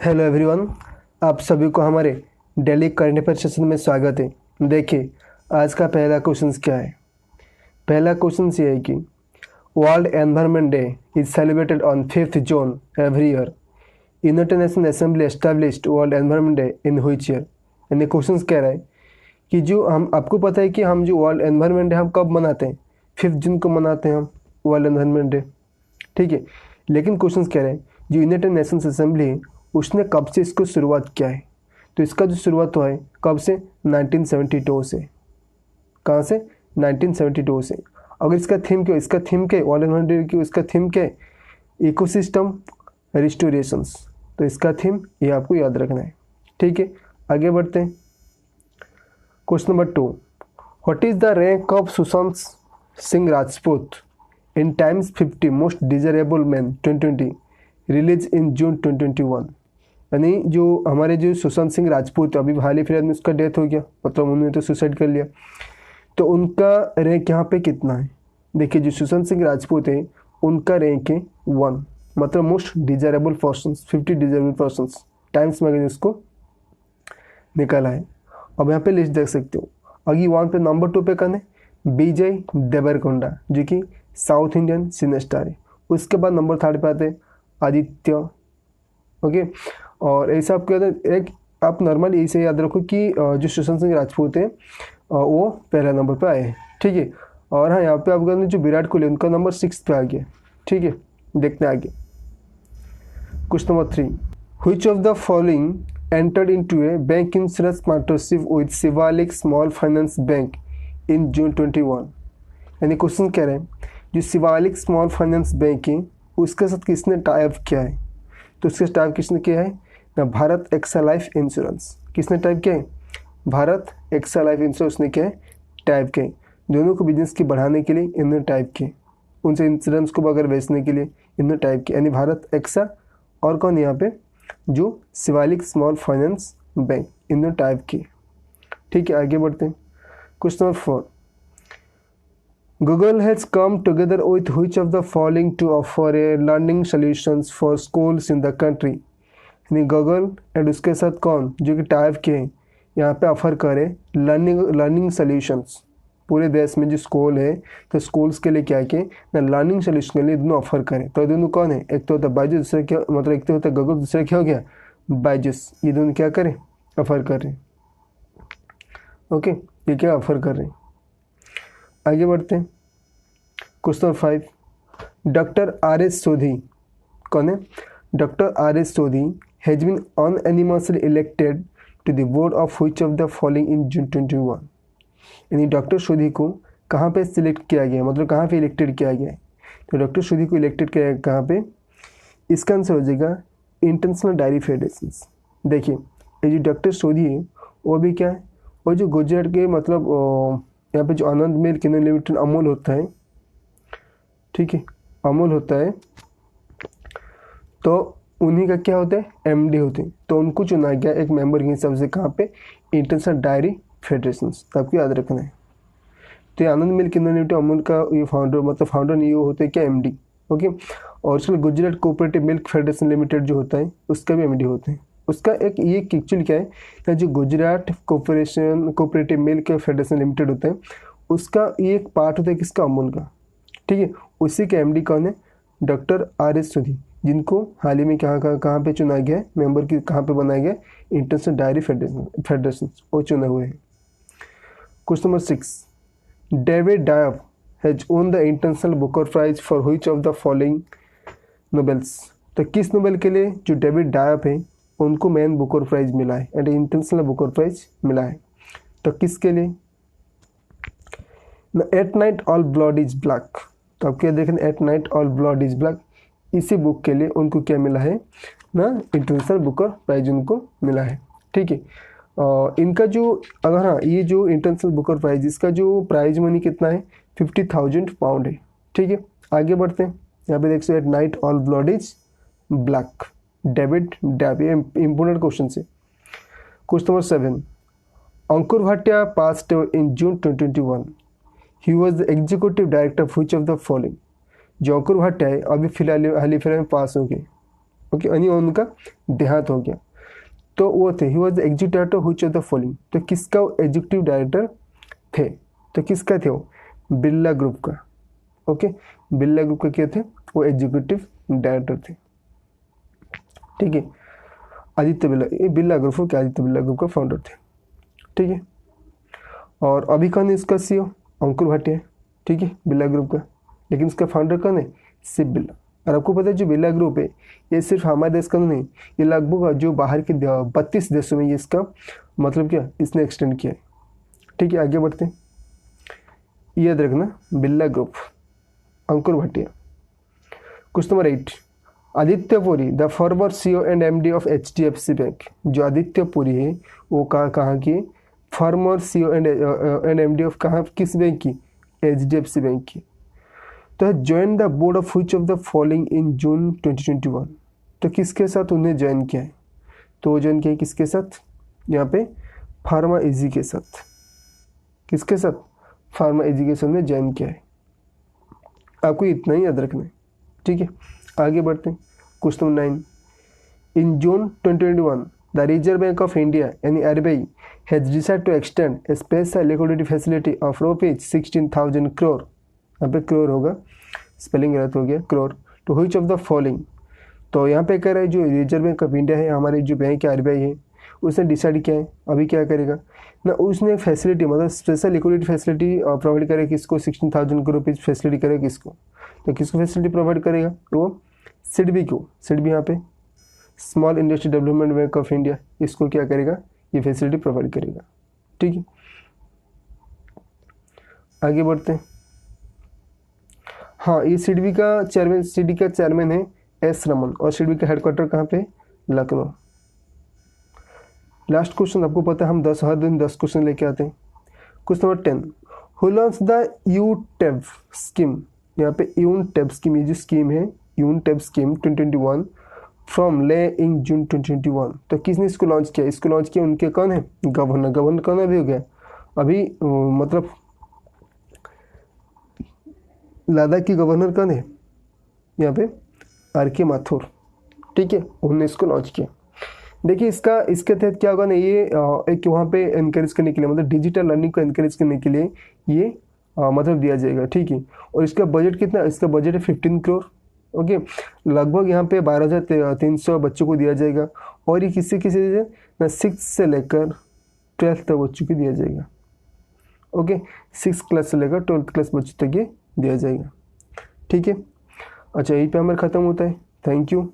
Hello everyone, आप सभी को हमारे डेली करंट अफेयर सेशन में स्वागत है। देखिए आज का पहला क्वेश्चन क्या है। पहला क्वेश्चन ये है कि world environment day is celebrated on 5th June every year. United nation assembly established world environment day in which year. यानी क्वेश्चन कह रहा है कि जो हम आपको पता है कि हम जो वर्ल्ड एनवायरनमेंट डे हम कब मनाते हैं, 5th जून को मनाते हैं हम वर्ल्ड एनवायरनमेंट डे। ठीक है, लेकिन क्वेश्चन कह रहे हैं जो यूनाइटेड नेशंस असेंबली है उसने कब से इसको शुरुआत किया है। तो इसका जो शुरुआत हुआ है कब से, 1972 से। कहाँ से, 1972 से। अगर इसका थीम क्या, इसका थीम क्या वर्ल्ड एनवायरनमेंट डे की, इसका थीम क्या है, इकोसिस्टम रिस्टोरेशंस। तो इसका थीम ये आपको याद रखना है। ठीक है, आगे बढ़ते हैं। Question number 2, what is the rank of Sushant Singh Rajput in Times 50 most desirable man 2020 release in June 2021। यानी जो हमारे जो सुशांत सिंह राजपूत अभी हाल ही फिलहाल में उसका डेथ हो गया, मतलब उन्होंने तो सुसाइड कर लिया। तो उनका रैंक यहाँ पे कितना है। देखिए जो सुशांत सिंह राजपूत है उनका रैंक है 1, मतलब most desirable persons, 50 desirable persons times magazine उसको निकाला है। अब यहाँ पे लिस्ट देख सकते हो। अभी 1 पे, नंबर 2 पे कौन है, विजय देवरकोंडा जो कि साउथ इंडियन सिने स्टार है। उसके बाद नंबर 3 पे आते हैं आदित्य। ओके, और ऐसा आपको एक आप नॉर्मल ऐसे याद रखो कि जो सुशांत सिंह राजपूत है वो पहला नंबर पे आए हैं। ठीक है, और हाँ यहाँ पे आपका जो विराट कोहली उनका नंबर 6 पे आ गया। ठीक है, देखते हैं आगे। Question number 3, which of the following entered into a bank insurance partnership with Shivalik Small Finance Bank in June 21। यानी क्वेश्चन कह रहे हैं जो शिवालिक स्मॉल फाइनेंस बैंक है उसके साथ किसने टाइप किया है। तो उसके टाइप किसने किया है ना, भारत एक्सा लाइफ इंश्योरेंस। किसने टाइप किया है, भारत एक्सा लाइफ इंश्योरेंस ने क्या है टाइप किया है। दोनों को बिजनेस की बढ़ाने के लिए इन्होंने टाइप किए, उनसे इंश्योरेंस को अगर बेचने के लिए इन्होंने टाइप किया। यानी भारत एक्सा और कौन यहाँ पे, जो शिवालिक स्मॉल फाइनेंस बैंक, इन्होंने टाइप किए। ठीक है, आगे बढ़ते हैं। Question number 4, Google has come together with which of the following to offer a learning solutions for schools in the country। यानी गूगल एंड उसके साथ कौन जो कि टाइप के हैं यहाँ पे ऑफर करे लर्निंग सॉल्यूशंस। पूरे देश में जो स्कूल है तो स्कूल्स के लिए क्या किए ना, लर्निंग सॉल्यूशन के लिए दोनों ऑफर करें। तो दोनों कौन है, एक तो होता है बायजूस, दूसरा क्या मतलब एक तो होता है गूगल, दूसरा क्या हो गया बायजूस। ये दोनों क्या करें, ऑफर कर रहे हैं। ओके, ये क्या ऑफर कर रहे हैं। आगे बढ़ते हैं। Question number 5, doctor R S Sodhi कौन है, doctor R S Sodhi has been unanimously elected to the board of which of the following in June 21। यानी डॉक्टर सोधी को कहाँ पे सिलेक्ट किया गया, मतलब कहाँ पे इलेक्टेड किया गया है। तो डॉक्टर सोधी को इलेक्टेड किया गया कहाँ पे, इसका आंसर हो जाएगा इंटरनेशनल डायरी फेडरेशंस। देखिए ये जो डॉक्टर सोधी है वो भी क्या है, वो जो गुजरात के मतलब यहाँ पे जो आनंद मिल्क लिमिटेड अमूल होता है, ठीक है अमूल होता है, तो उन्हीं का क्या होता है एमडी होते हैं। तो उनको चुना गया एक मेंबर के हिसाब से कहाँ पे, इंटरनेशनल डायरी फेडरेशंस। तो आपको याद रखना है। तो ये आनंद मिल्क लिमिटेड अमूल का ये फाउंडर, मतलब फाउंडर नहीं, वो होते हैं क्या एमडी। ओके, और उसमें Gujarat cooperative milk federation limited जो होता है उसका भी एमडी होते हैं। उसका एक ये एक्चुअली क्या है, जो Gujarat cooperative milk federation limited होता है उसका ये एक पार्ट होता है किसका, अमूल का। ठीक है, उसी के एमडी कौन है, डॉक्टर आर एस सोधी, जिनको हाल ही में कहाँ पे चुना गया है मेंबर की, कहाँ पे बनाया गया, इंटरनेशनल डायरी फेडरेशन वो चुने हुए हैं। Question number 6, David Diop has won the International Booker Prize for which of the following novels. तो किस नोबेल के लिए जो डेविड डायफ है उनको मैन बुकर प्राइज मिला है एंड इंटरनेशनल बुकर प्राइज मिला है। तो किसके लिए, at night all blood is black. तो आप क्या देखें, at night all blood is black, इसी बुक के लिए उनको क्या मिला है ना, इंटरनेशनल बुकर प्राइज उनको मिला है। ठीक है, इनका जो अगर हाँ ये जो इंटरनेशनल बुकर प्राइज इसका जो प्राइज मनी कितना है 50,000 पाउंड है। ठीक है, आगे बढ़ते हैं। यहाँ पे देख सकते at night all blood is black, David dab, ये इंपोर्टेंट क्वेश्चन है। Question number 7, Ankur Bhatia passed in June 2021। He was the executive director of which of the following. जो अंकुर भाटिया है अभी हाल ही फिलहाल में पास हो गए। ओके, यानी उनका देहांत हो गया। तो वो थे, he was the executive director which of the following, तो किसका एग्जीक्यूटिव डायरेक्टर थे, तो किसका थे वो, बिरला ग्रुप का। ओके, बिरला ग्रुप का क्या थे, वो एग्जीक्यूटिव डायरेक्टर थे। ठीक है, आदित्य बिरला, ये बिरला ग्रुप के आदित्य बिरला ग्रुप का फाउंडर थे। ठीक है, और अभी कौन है इसका सीईओ, अंकुर भाटिया। ठीक है, बिरला ग्रुप का, लेकिन इसका फाउंडर कौन है, शिव बिरला। और आपको पता है जो बिरला ग्रुप है ये सिर्फ हमारे देश का नहीं, ये लगभग जो बाहर के 32 देशों में ये इसका मतलब क्या इसने एक्सटेंड किया है। ठीक है, आगे बढ़ते हैं। याद रखना Birla group, Ankur Bhatia. Question number 8, Aditya Puri the former CEO and MD of HDFC bank. जो आदित्य पुरी है वो कहाँ की, former CEO and MD of कहाँ, किस बैंक की, HDFC बैंक की। तो join the board of which of the following in June 2021, तो किसके साथ उन्हें ज्वाइन किया है, तो वो ज्वाइन किया है किसके साथ, यहाँ पे फार्मा इजी के साथ। किसके साथ, फार्मा इजी के साथ में ज्वाइन किया है। आपको इतना ही याद रखना है। ठीक है, आगे बढ़ते हैं। Question number 9, in June 2021 the reserve bank of India यानी RBI has decided to extend a special liquidity facility of ₹16,000 crore, यहाँ पे करोड़ होगा, स्पेलिंग गलत हो गया, crore, to which of the following. तो यहाँ पे कह रहा है जो रिजर्व बैंक ऑफ इंडिया है, हमारे जो बैंक है RBI है, उसने डिसाइड किया है अभी क्या करेगा ना, उसने फैसिलिटी मतलब स्पेशल लिक्विडिटी फैसिलिटी प्रोवाइड करेगा किसको, 16,000 करोड़ रुपीज़ फैसिलिटी करेगा किसको, तो किसको फैसिलिटी प्रोवाइड करेगा, तो वो SIDBI को, SIDBI यहाँ पे small industry development bank of India, इसको क्या करेगा, ये फैसिलिटी प्रोवाइड करेगा। ठीक है, आगे बढ़ते हैं। हाँ, ये SIDBI का चेयरमैन है S रमन, और SIDBI का हेडक्वार्टर कहाँ पे, लखनऊ। लास्ट क्वेश्चन, आपको पता है हम हर दिन 10 क्वेश्चन लेके आते हैं। Question number 10, who launch the यूटेब स्कीम, यहाँ पे यूटेब स्कीम, ये जो स्कीम है यूटेब स्कीम 2021 फ्रॉम ले इन जून 2021, तो किसने इसको लॉन्च किया, इसको लॉन्च किया उनके कौन है, गवर्नर कौन अभी हो गया, अभी मतलब लद्दाख की गवर्नर कौन है, यहाँ पे RK माथुर। ठीक है, उन्होंने इसको लॉन्च किया। देखिए इसके तहत क्या होगा ना, ये एक वहाँ पे इनकरेज करने के लिए, मतलब डिजिटल लर्निंग को इनकरेज करने के लिए ये मतलब दिया जाएगा। ठीक है, और इसका बजट कितना, इसका बजट है 15 करोड़। ओके, लगभग यहाँ पे 12,300 बच्चों को दिया जाएगा, और ये किससे ना 6 से लेकर 12th तक बच्चों को दिया जाएगा। ओके, 6 क्लास से लेकर 12th क्लास बच्चों तक ये दिया जाएगा। ठीक है, अच्छा यहीं पे हमारा ख़त्म होता है। Thank you.